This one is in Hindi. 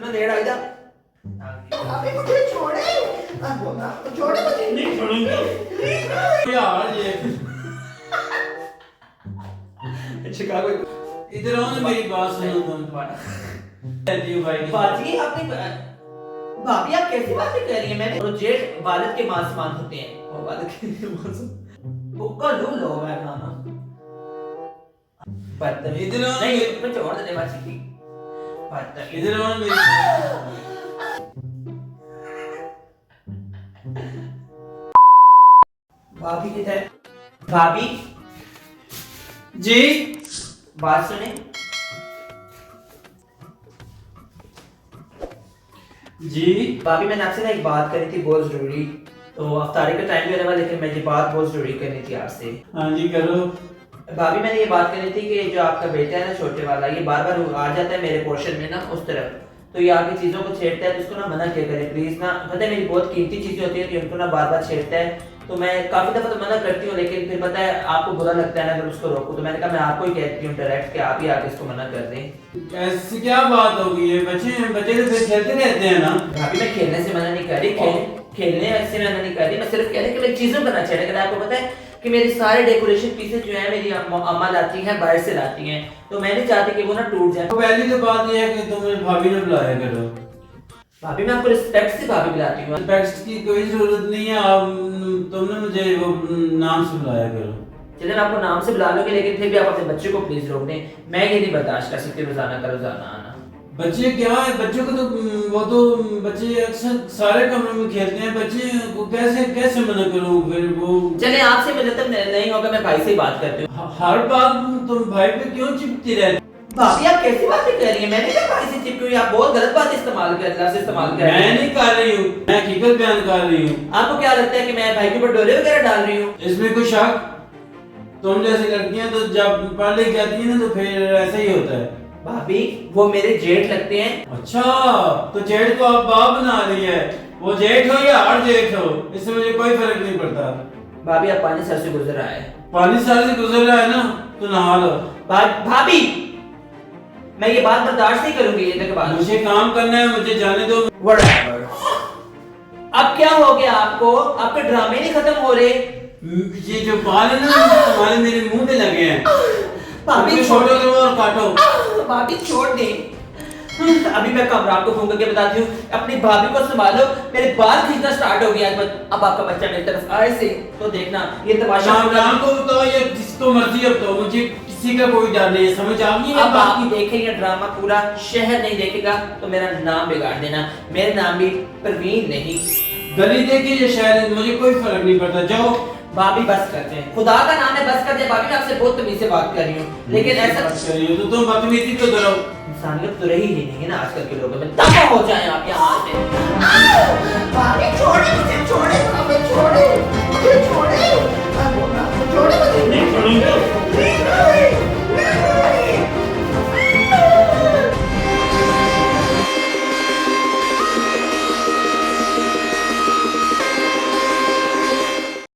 इतना देर आ जा। अबे मुझे छोड़े, छोड़े मुझे। नहीं छोड़ूंगा यार ये। शिकागो इधर आओ ना, मेरी बात सुनो तुम। कहती हो भाई बाजी आपने भाभी आप कैसी बातें कर रही हैं? मैंने और जेठ वालिद के मान सम्मान होते हैं। वो वालिद के मान सम्मान वो का लो है खाना। बदतमीज इधर आओ। नहीं मैं छोड़ देने बाजी की बदतमीज। इधर आओ ना मेरी। भाभी किधर है? भाभी जी बात सुने। जी भाभी मैंने आपसे ना एक बात करी थी बहुत जरूरी। तो अफ्तारी का टाइम भी होने वाला, लेकिन मैं ये बात बहुत जरूरी करनी थी आपसे। हाँ जी करो। भाभी मैंने ये बात करनी थी कि जो आपका बेटा है ना छोटे वाला, ये बार बार आ जाता है मेरे पोर्शन में ना उस तरफ, तो ये आगे चीजों को छेड़ता है, तो उसको ना मना किया करे प्लीज ना। पता है मेरी बहुत कीमती चीजें होती है तो उनको ना बार बार छेड़ता है, तो मैं काफी दफा तो मना करती हूँ, लेकिन फिर पता है आपको बुरा लगता है ना अगर उसको रोकूं, तो मैंने कहा मैं आपको ही कहती हूँ डायरेक्ट कि आप ही आके इसको मना कर दें। ऐसी क्या बात हो गई है? बच्चे तो फिर खेलते रहते हैं ना। भाभी मैं खेलने से मना नहीं कर रही, खेलने से मना नहीं कर रही, मैं सिर्फ कह रही कि मैं चीजों पर ना छेड़े। अगर आपको पता है कि मेरे सारे डेकोरेशन पीसेस जो है मेरी अम्मा लाती हैं, बाहर से लाती हैं, तो मैं नहीं चाहती कि वो ना टूट जाए। तो पहली तो बात ये है कि तुम भाभी ने बुलाया करो। भाभी मैं आपको रिस्पेक्ट से भाभी बुलाती हूँ। रिस्पेक्ट की कोई जरूरत नहीं है। आप तुमने मुझे वो नाम से बुलाया करो। चलिए मैं आपको नाम से बुला लूंगी, लेकिन फिर भी आप अपने बच्चे को प्लीज रोक दें। मैं ये नहीं बर्दाश्त कर सकती रोजाना का रोजाना आना। बच्चे क्या है? बच्चों को तो वो तो बच्चे अक्सर सारे कमरों में खेलते हैं। बच्चे को कैसे कैसे मना करूं फिर? वो चलिए आपसे मतलब नहीं होगा, मैं भाई से ही बात करती हूँ। हर बात तुम भाई पे क्यों चिपती रहती? भाभी आप कैसी बातें कर रही हैं? मैंने क्या भाई से चिपकी हुई? आप बहुत गलत बात इस्तेमाल कर रही मैं हैं। नहीं कर रही हूँ, मैं हकीकत बयान कर रही हूँ। आपको क्या लगता है कि मैं भाई के ऊपर डोरे वगैरह डाल रही हूँ? इसमें कोई शक? तुम जैसी लड़कियां तो जब पढ़ लिख जाती है ना तो फिर ऐसा ही होता है। भाभी वो मेरे जेठ लगते हैं। अच्छा, तो जेठ को आप बाप बना रही है। वो जेठ हो या हर जेठ हो, इससे मुझे कोई फर्क नहीं पड़ता। भाभी आप पानी सर से गुजर रहा है। पानी साल से गुजर रहा है ना, तो नहा लो। भाभी मैं ये बात बर्दाश्त नहीं करूंगी ये तक बात। मुझे काम करना है, मुझे जाने दो। Whatever। अब क्या हो गया आपको? आपके ड्रामे नहीं खत्म हो रहे? ये जो बाल है ना तुम्हारे मेरे मुंह पे लगे हैं। भाभी छोड़ो करो और काटो। भाभी छोड़ दे। अभी मैं कामरान को फोन करके बताती हूँ, अपनी भाभी को संभालो, मेरे बाल खींचना स्टार्ट हो गया। अब आपका बच्चा मेरी तरफ आए से तो देखना ये तमाशा। कामरान को बताओ या जिसको मर्जी अब तो, मुझे किसी का कोई डर नहीं है। समझ आ गई? अब आप देखेंगे ड्रामा, पूरा शहर नहीं देखेगा तो मेरा नाम बिगाड़ देना। मेरा नाम भी परवीन नहीं। गली देखिए या शहर, मुझे कोई फर्क नहीं पड़ता। जाओ। भाभी बस करते हैं, खुदा का नाम है बस कर दे। भाभी मैं आपसे बहुत तमीज से बात कर रही हूँ, लेकिन ऐसा तो तुम बदतमीजी क्यों करो? इंसानियत तो रही ही नहीं है ना आजकल के लोगों में। दफा हो जाए आप यहाँ से।